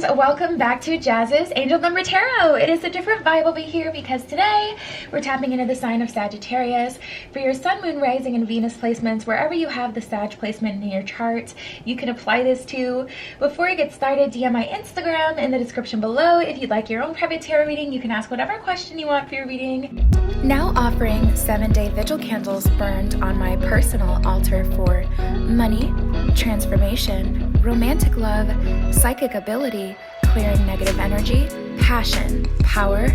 and welcome back to Jazz's Angel Number Tarot. It is a different vibe over here because today we're tapping into the sign of Sagittarius. For your Sun, Moon, Rising, and Venus placements, wherever you have the Sag placement in your chart, you can apply this to. Before you get started, DM my Instagram in the description below. If you'd like your own private tarot reading, you can ask whatever question you want for your reading. Now offering 7-day vigil candles burned on my personal altar for money, transformation, romantic love, psychic ability, clearing negative energy, passion, power,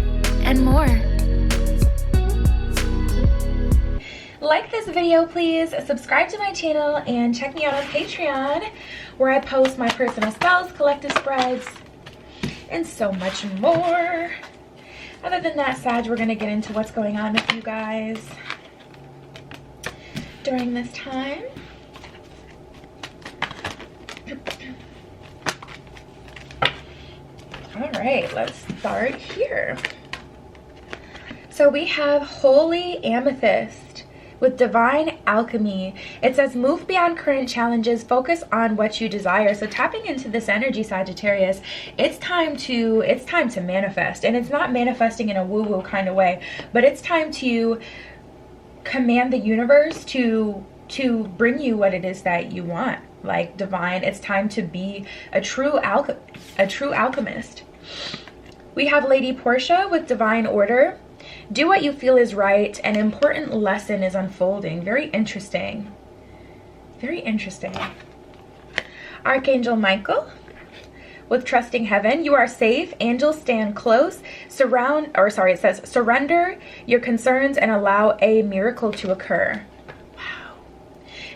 and more. Like this video, please. Subscribe to my channel and check me out on Patreon, where I post my personal spells, collective spreads, and so much more. Other than that, Sag, we're going to get into what's going on with you guys during this time. All right, let's start here. So we have Holy Amethyst with Divine Alchemy. It says move beyond current challenges, focus on what you desire. So tapping into this energy, Sagittarius, it's time to manifest. And it's not manifesting in a woo-woo kind of way, but it's time to command the universe to bring you what it is that you want. Like divine, it's time to be a true alchemist. We have Lady Portia with Divine Order. Do what you feel is right. An important lesson is unfolding. Very interesting. Very interesting. Archangel Michael with Trusting Heaven. You are safe. Angels stand close. It says surrender your concerns and allow a miracle to occur.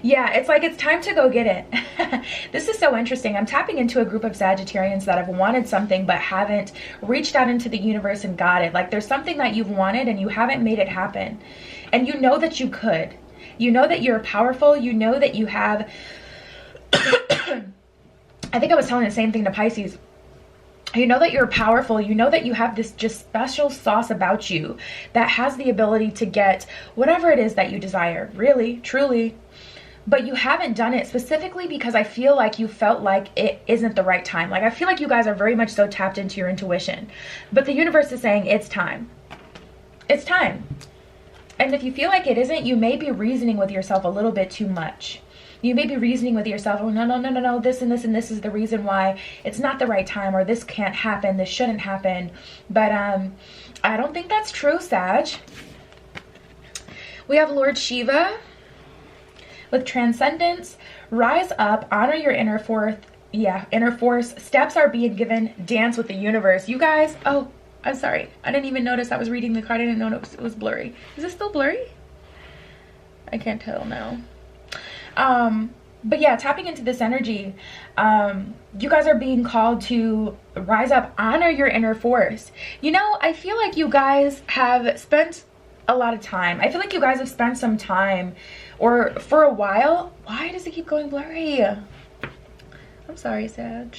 Yeah, it's like it's time to go get it. This is so interesting. I'm tapping into a group of Sagittarians that have wanted something but haven't reached out into the universe and got it. Like there's something that you've wanted and you haven't made it happen. And you know that you could. You know that you're powerful. You know that you have... I think I was telling the same thing to Pisces. You know that you're powerful. You know that you have this just special sauce about you that has the ability to get whatever it is that you desire. Really, truly. But you haven't done it specifically because I feel like you felt like it isn't the right time. Like I feel like you guys are very much so tapped into your intuition. But the universe is saying it's time. It's time. And if you feel like it isn't, you may be reasoning with yourself a little bit too much. You may be reasoning with yourself, oh, no, this and this and this is the reason why it's not the right time, or this can't happen, this shouldn't happen. But I don't think that's true, Sag. We have Lord Shiva with Transcendence. Rise up, honor your inner force. Steps are being given. Dance with the universe. You guys, oh, I'm sorry. I didn't even notice I was reading the card. I didn't know it was blurry. Is it still blurry? I can't tell now. But yeah, tapping into this energy, you guys are being called to rise up, honor your inner force. You know, I feel like you guys have spent a lot of time. I feel like you guys have spent some time, or for a while. Why does it keep going blurry? I'm sorry, Sag.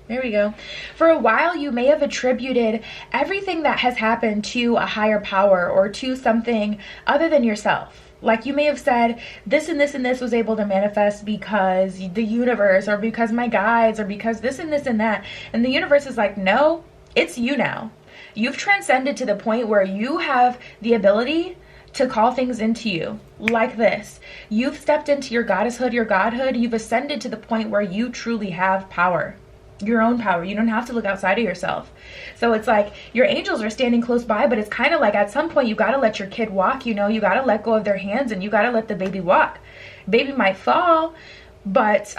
There we go. For a while, you may have attributed everything that has happened to a higher power or to something other than yourself. Like you may have said, this and this and this was able to manifest because the universe, or because my guides, or because this and this and that. And the universe is like, no, it's you now. You've transcended to the point where you have the ability to call things into you like this. You've stepped into your goddesshood, your godhood. You've ascended to the point where you truly have power, your own power. You don't have to look outside of yourself. So it's like your angels are standing close by, but it's kind of like at some point you got to let your kid walk. You know, you got to let go of their hands and you got to let the baby walk. Baby might fall, but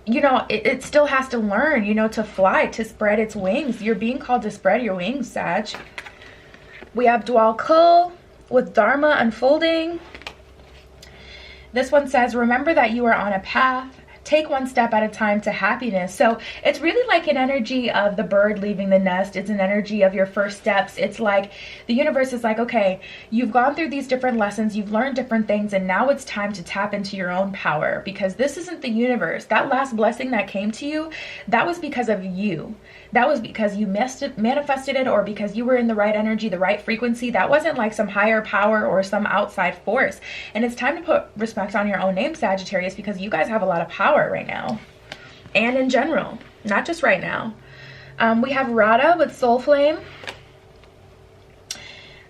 you know, it still has to learn, you know, to fly, to spread its wings. You're being called to spread your wings, Sag. We have Dwal Kul with Dharma unfolding. This one says, remember that you are on a path. Take one step at a time to happiness. So it's really like an energy of the bird leaving the nest. It's an energy of your first steps. It's like the universe is like, okay, you've gone through these different lessons, you've learned different things, and now it's time to tap into your own power, because this isn't the universe. That last blessing that came to you, that was because of you. That was because you manifested it, or because you were in the right energy, the right frequency. That wasn't like some higher power or some outside force. And it's time to put respect on your own name, Sagittarius, because you guys have a lot of power right now. and in general, not just right now. We have Radha with Soul Flame.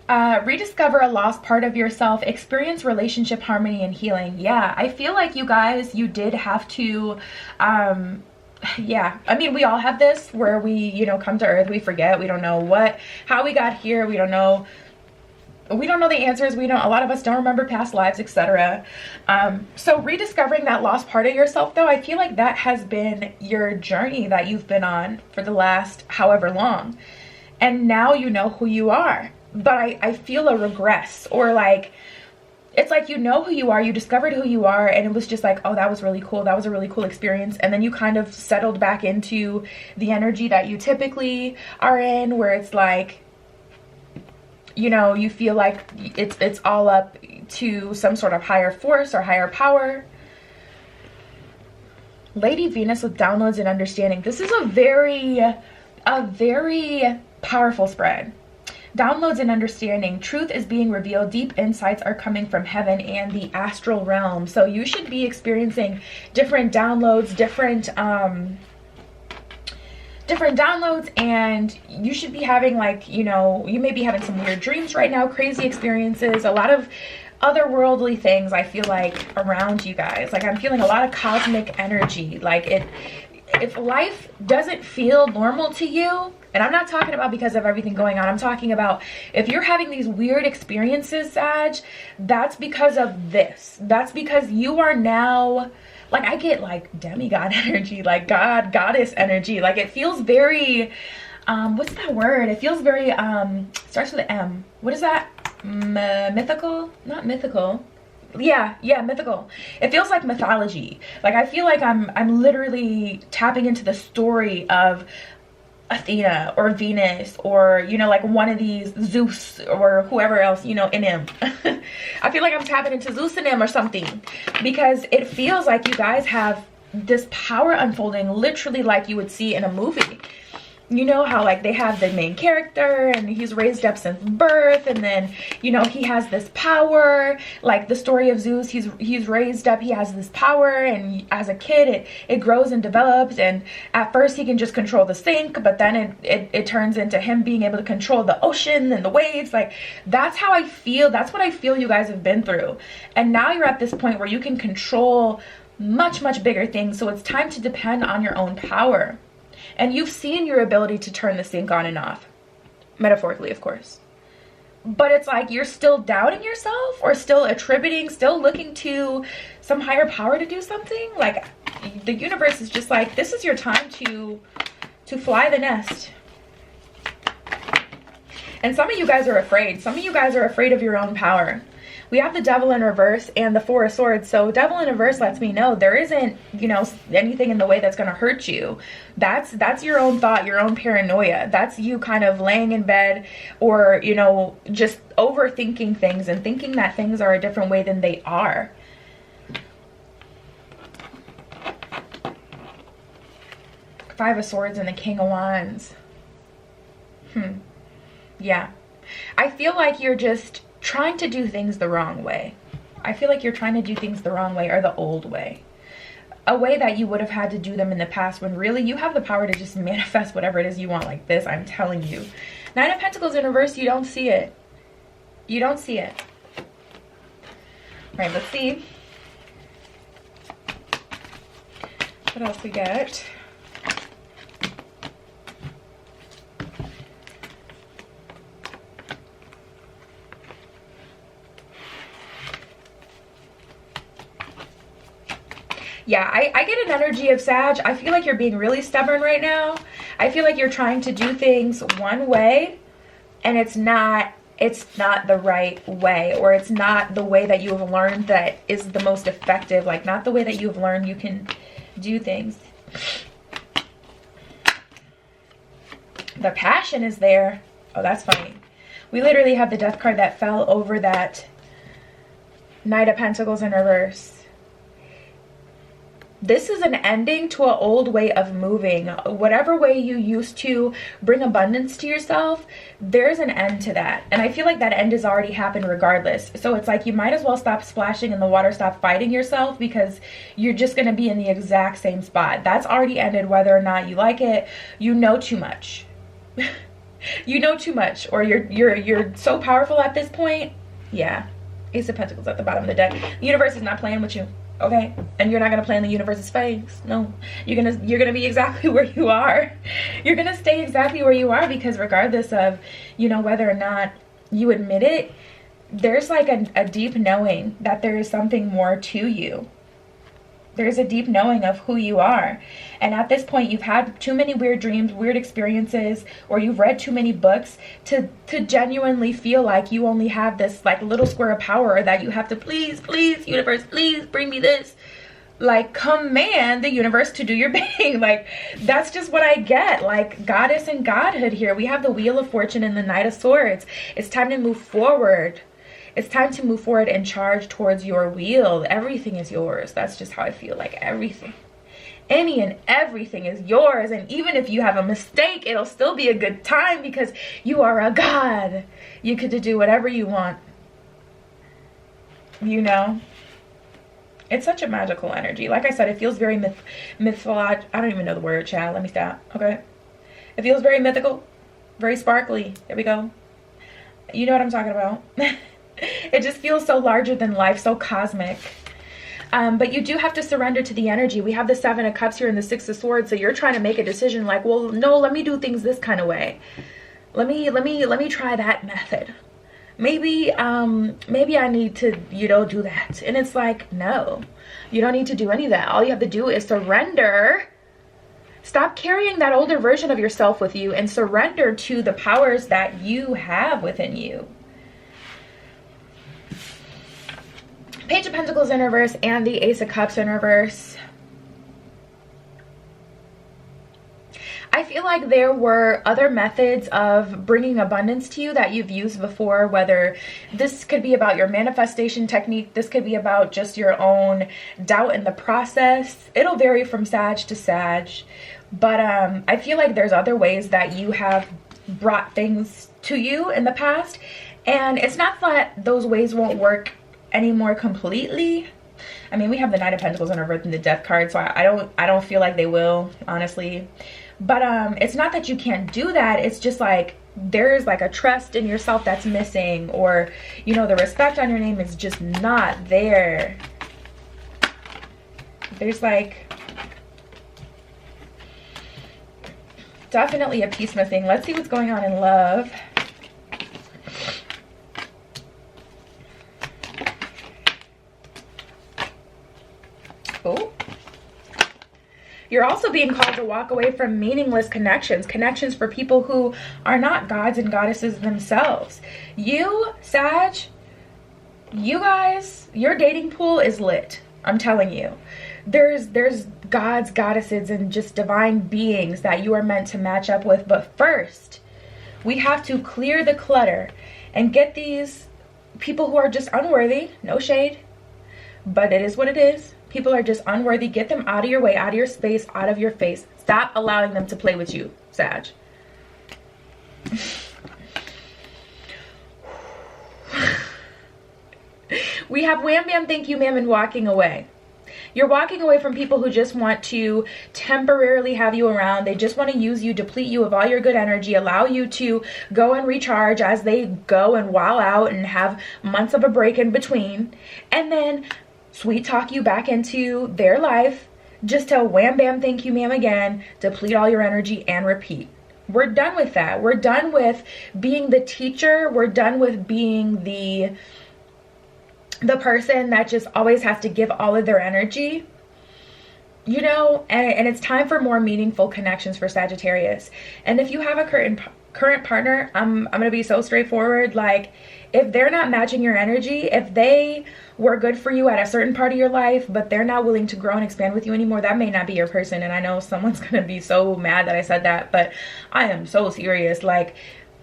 Rediscover a lost part of yourself, experience relationship harmony and healing. Yeah, I feel like you guys, you did have to, yeah, I mean, we all have this where we, you know, come to earth, we forget, we don't know how we got here, we don't know the answers, a lot of us don't remember past lives, etc. So rediscovering that lost part of yourself, though, I feel like that has been your journey that you've been on for the last however long, and now you know who you are. But I feel a regress, or like, it's like, you know who you are, you discovered who you are, and it was just like, oh, that was really cool, that was a really cool experience, and then you kind of settled back into the energy that you typically are in, where it's like, you know, you feel like it's all up to some sort of higher force or higher power. Lady Venus with downloads and understanding. This is a very powerful spread. Downloads and understanding. Truth is being revealed. Deep insights are coming from heaven and the astral realm. So you should be experiencing different downloads, different downloads, and you should be having, like, you know, you may be having some weird dreams right now, crazy experiences, a lot of otherworldly things, I feel like, around you guys. Like, I'm feeling a lot of cosmic energy. Like, if life doesn't feel normal to you, and I'm not talking about because of everything going on, I'm talking about if you're having these weird experiences, Sag, that's because of this. That's because you are now, like, I get like demigod energy, like goddess energy. Like, it feels very, what's that word? It feels very, starts with an M. What is that? Mythical? Not mythical. Yeah, mythical. It feels like mythology. Like, I feel like I'm literally tapping into the story of Athena or Venus, or, you know, like one of these, Zeus or whoever else, you know, in him. I feel like I'm tapping into Zeus in him or something, because it feels like you guys have this power unfolding literally like you would see in a movie. You know how, like, they have the main character and he's raised up since birth, and then, you know, he has this power, like the story of Zeus, he's raised up, he has this power, and as a kid it grows and develops, and at first he can just control the sink, but then it turns into him being able to control the ocean and the waves. Like, that's how I feel, that's what I feel you guys have been through, and now you're at this point where you can control much bigger things. So it's time to depend on your own power. And you've seen your ability to turn the sink on and off, metaphorically, of course. But it's like you're still doubting yourself, or still attributing, still looking to some higher power to do something. Like, the universe is just like, this is your time to fly the nest. And some of you guys are afraid. Some of you guys are afraid of your own power. We have the Devil in reverse and the Four of Swords. So Devil in reverse lets me know there isn't, you know, anything in the way that's going to hurt you. That's your own thought, your own paranoia. That's you kind of laying in bed, or, you know, just overthinking things and thinking that things are a different way than they are. Five of Swords and the King of Wands. Yeah. I feel like you're just trying to do things the wrong way. I feel like you're trying to do things the wrong way, or the old way. A way that you would have had to do them in the past, when really you have the power to just manifest whatever it is you want, like this, I'm telling you. Nine of Pentacles in reverse, you don't see it. You don't see it. All right, let's see what else we get. Yeah, I get an energy of Sag. I feel like you're being really stubborn right now. I feel like you're trying to do things one way, and it's not the right way, or it's not the way that you have learned that is the most effective. Like, not the way that you have learned you can do things. The passion is there. Oh, that's funny. We literally have the Death card that fell over that Knight of Pentacles in reverse. This is an ending to an old way of moving. Whatever way you used to bring abundance to yourself, there's an end to that. And I feel like that end has already happened regardless. So it's like you might as well stop splashing in the water, stop fighting yourself, because you're just going to be in the exact same spot. That's already ended, whether or not you like it. You know too much. You know too much, or you're so powerful at this point. Yeah. Ace of Pentacles at the bottom of the deck. The universe is not playing with you. Okay, and you're not gonna play in the universe's face. No, you're gonna be exactly where you are. You're gonna stay exactly where you are, because regardless of, you know, whether or not you admit it, there's like a deep knowing that there is something more to you. There's a deep knowing of who you are. And at this point, you've had too many weird dreams, weird experiences, or you've read too many books to genuinely feel like you only have this like little square of power that you have to please, universe, please bring me this. Like, command the universe to do your bidding. Like, that's just what I get. Like, goddess and godhood here. We have the Wheel of Fortune and the Knight of Swords. It's time to move forward. It's time to move forward and charge towards your wheel. Everything is yours. That's just how I feel. Like, everything. Any and everything is yours. And even if you have a mistake, it'll still be a good time, because you are a god. You get to do whatever you want. You know? It's such a magical energy. Like I said, it feels very mythological. I don't even know the word, child. Let me stop. Okay? It feels very mythical. Very sparkly. There we go. You know what I'm talking about. It just feels so larger than life, so cosmic. But you do have to surrender to the energy. We have the Seven of Cups here and the Six of Swords. So you're trying to make a decision like, well, no, let me do things this kind of way. Let me try that method. Maybe I need to, you know, do that. And it's like, no, you don't need to do any of that. All you have to do is surrender. Stop carrying that older version of yourself with you and surrender to the powers that you have within you. Page of Pentacles in reverse and the Ace of Cups in reverse. I feel like there were other methods of bringing abundance to you that you've used before, whether this could be about your manifestation technique, this could be about just your own doubt in the process. It'll vary from Sag to Sag, but I feel like there's other ways that you have brought things to you in the past, and it's not that those ways won't work anymore completely. I mean, we have the Knight of Pentacles in reverse and the Death card, so I don't feel like they will, honestly. But it's not that you can't do that. It's just like there's like a trust in yourself that's missing, or, you know, the respect on your name is just not there. There's like definitely a piece missing. Let's see what's going on in love. Oh, you're also being called to walk away from meaningless connections for people who are not gods and goddesses themselves. You, Sag, you guys, your dating pool is lit. I'm telling you. There's gods, goddesses, and just divine beings that you are meant to match up with. But first, we have to clear the clutter and get these people who are just unworthy. No shade, but it is what it is. People are just unworthy. Get them out of your way, out of your space, out of your face. Stop allowing them to play with you, Sag. We have wham bam, thank you ma'am, and walking away. You're walking away from people who just want to temporarily have you around. They just want to use you, deplete you of all your good energy, allow you to go and recharge as they go and wow out and have months of a break in between. And then sweet talk you back into their life, just to wham bam thank you ma'am again, deplete all your energy, and repeat. We're done with that. We're done with being the teacher. We're done with being the person that just always has to give all of their energy, you know. And it's time for more meaningful connections for Sagittarius. And if you have a current partner, I'm gonna be so straightforward. Like, if they're not matching your energy, if they were good for you at a certain part of your life, but they're not willing to grow and expand with you anymore, that may not be your person. And I know someone's gonna be so mad that I said that, but I am so serious. Like,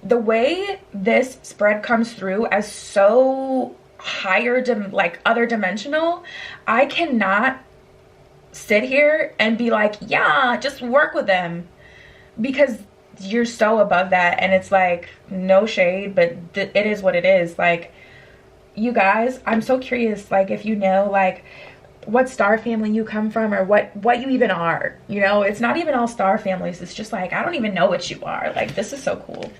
the way this spread comes through as so higher, like other dimensional, I cannot sit here and be like, yeah, just work with them, because you're so above that. And it's like, no shade, but it is what it is. Like, you guys, I'm so curious, like, if you know, like, what star family you come from, or what you even are. You know, it's not even all star families. It's just like, I don't even know what you are. Like, this is so cool.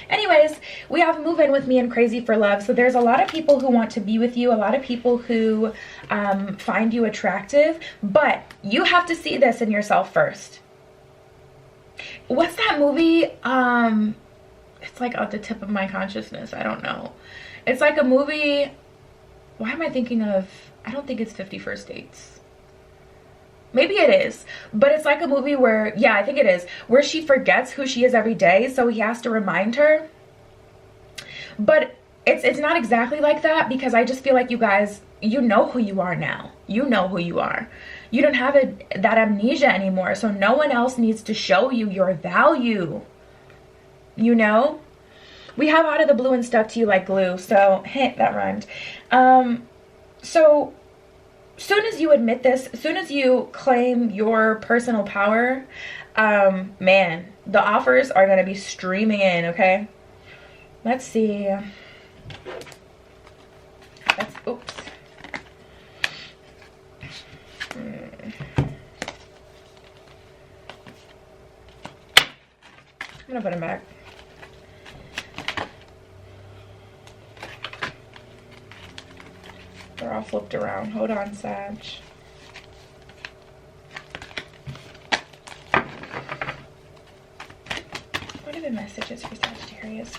Anyways, we have Move In With Me and Crazy for Love. So there's a lot of people who want to be with you, a lot of people who find you attractive, but you have to see this in yourself first. What's that movie? It's like at the tip of my consciousness. I don't know. It's like a movie. Why am I thinking of? I don't think it's 50 First Dates. Maybe it is, but it's like a movie where, yeah, I think it is, where she forgets who she is every day, so he has to remind her. But it's not exactly like that, because I just feel like you guys, you know who you are now. You know who you are. You don't have that amnesia anymore, so no one else needs to show you your value. You know? We have Out of the Blue and Stuck to You Like Glue, so, hey, that rhymed. So, soon as you admit this, as soon as you claim your personal power, man, the offers are going to be streaming in, okay? Let's see. Oops. I'm going to put them back. They're all flipped around. Hold on, Sag. What are the messages for Sagittarius?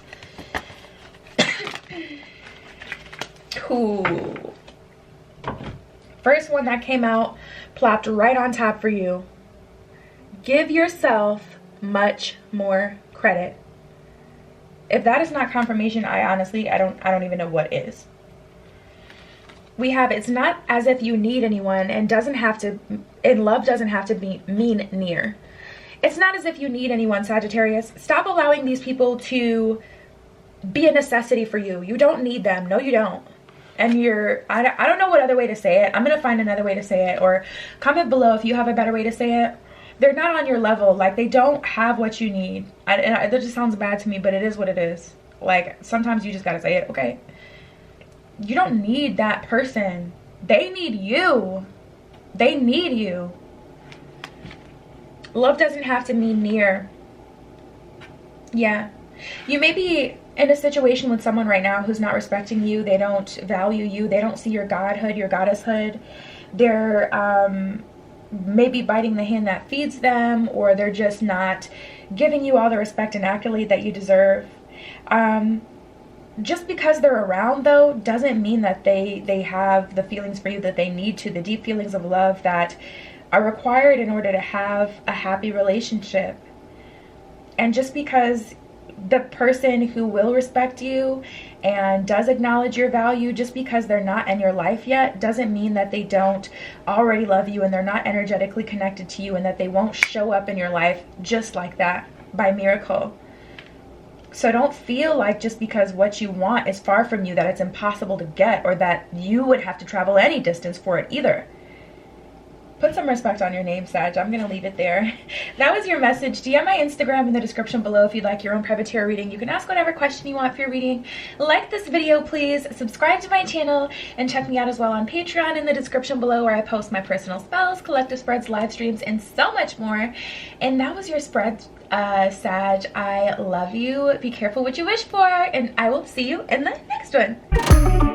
Cool. First one that came out, plopped right on top for you. Give yourself much more credit. If that is not confirmation, I honestly, I don't even know what is. We have, it's not as if you need anyone, and doesn't have to, and love doesn't have to mean near. It's not as if you need anyone, Sagittarius. Stop allowing these people to be a necessity for you. You don't need them. No, you don't. And I don't know what other way to say it. I'm going to find another way to say it, or comment below if you have a better way to say it. They're not on your level. Like, they don't have what you need. That just sounds bad to me, but it is what it is. Like, sometimes you just got to say it, okay? You don't need that person. They need you. They need you. Love doesn't have to mean near. Yeah. You may be in a situation with someone right now who's not respecting you. They don't value you. They don't see your godhood, your goddesshood. They're maybe biting the hand that feeds them, or they're just not giving you all the respect and accolade that you deserve. Just because they're around, though, doesn't mean that they have the feelings for you that they need to, the deep feelings of love that are required in order to have a happy relationship. And just because the person who will respect you and does acknowledge your value, just because they're not in your life yet, doesn't mean that they don't already love you and they're not energetically connected to you, and that they won't show up in your life just like that by miracle. So don't feel like just because what you want is far from you that it's impossible to get, or that you would have to travel any distance for it either. Put some respect on your name, Sag. I'm going to leave it there. That was your message. DM my Instagram in the description below if you'd like your own private tarot reading. You can ask whatever question you want for your reading. Like this video, please. Subscribe to my channel, and check me out as well on Patreon in the description below, where I post my personal spells, collective spreads, live streams, and so much more. And that was your spread, Sag. I love you. Be careful what you wish for, and I will see you in the next one.